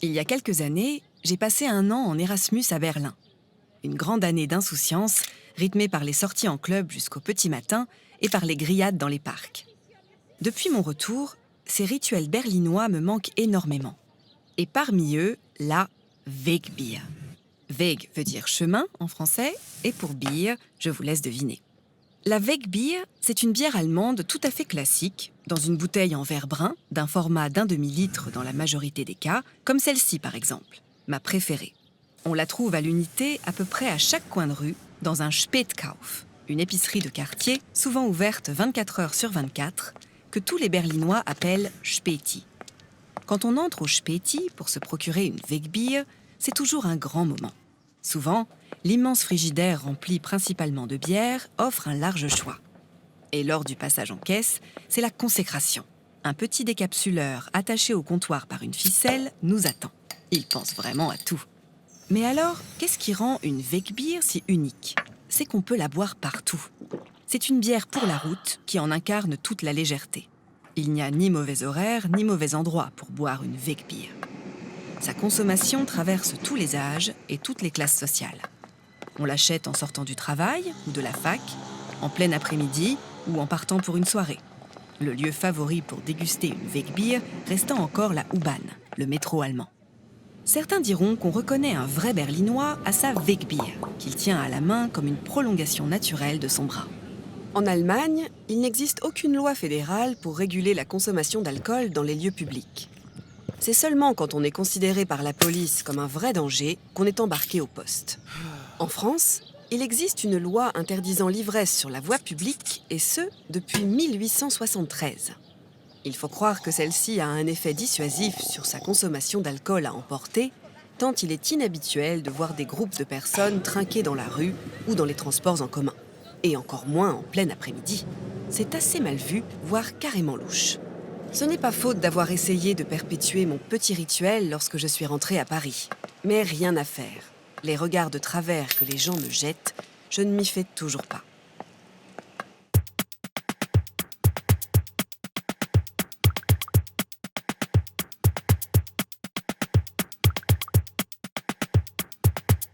Il y a quelques années, j'ai passé un an en Erasmus à Berlin. Une grande année d'insouciance, rythmée par les sorties en club jusqu'au petit matin et par les grillades dans les parcs. Depuis mon retour, ces rituels berlinois me manquent énormément. Et parmi eux, la Wegbier. Weg veut dire chemin en français, et pour bier, je vous laisse deviner. La Wegbier, c'est une bière allemande tout à fait classique, dans une bouteille en verre brun, d'un format d'un demi-litre dans la majorité des cas, comme celle-ci par exemple, ma préférée. On la trouve à l'unité à peu près à chaque coin de rue, dans un Spätkauf, une épicerie de quartier, souvent ouverte 24 heures sur 24, que tous les Berlinois appellent Späti. Quand on entre au Späti pour se procurer une Wegbier, c'est toujours un grand moment. Souvent, l'immense frigidaire rempli principalement de bière offre un large choix. Et lors du passage en caisse, c'est la consécration. Un petit décapsuleur attaché au comptoir par une ficelle nous attend. Il pense vraiment à tout. Mais alors, qu'est-ce qui rend une Wegbier si unique? C'est qu'on peut la boire partout. C'est une bière pour la route qui en incarne toute la légèreté. Il n'y a ni mauvais horaire, ni mauvais endroit pour boire une Wegbier. Sa consommation traverse tous les âges et toutes les classes sociales. On l'achète en sortant du travail ou de la fac, en plein après-midi ou en partant pour une soirée. Le lieu favori pour déguster une Wegbier restant encore la U-Bahn, le métro allemand. Certains diront qu'on reconnaît un vrai Berlinois à sa Wegbier, qu'il tient à la main comme une prolongation naturelle de son bras. En Allemagne, il n'existe aucune loi fédérale pour réguler la consommation d'alcool dans les lieux publics. C'est seulement quand on est considéré par la police comme un vrai danger qu'on est embarqué au poste. En France, il existe une loi interdisant l'ivresse sur la voie publique, et ce, depuis 1873. Il faut croire que celle-ci a un effet dissuasif sur sa consommation d'alcool à emporter, tant il est inhabituel de voir des groupes de personnes trinquer dans la rue ou dans les transports en commun. Et encore moins en plein après-midi. C'est assez mal vu, voire carrément louche. Ce n'est pas faute d'avoir essayé de perpétuer mon petit rituel lorsque je suis rentrée à Paris. Mais rien à faire. Les regards de travers que les gens me jettent, je ne m'y fais toujours pas.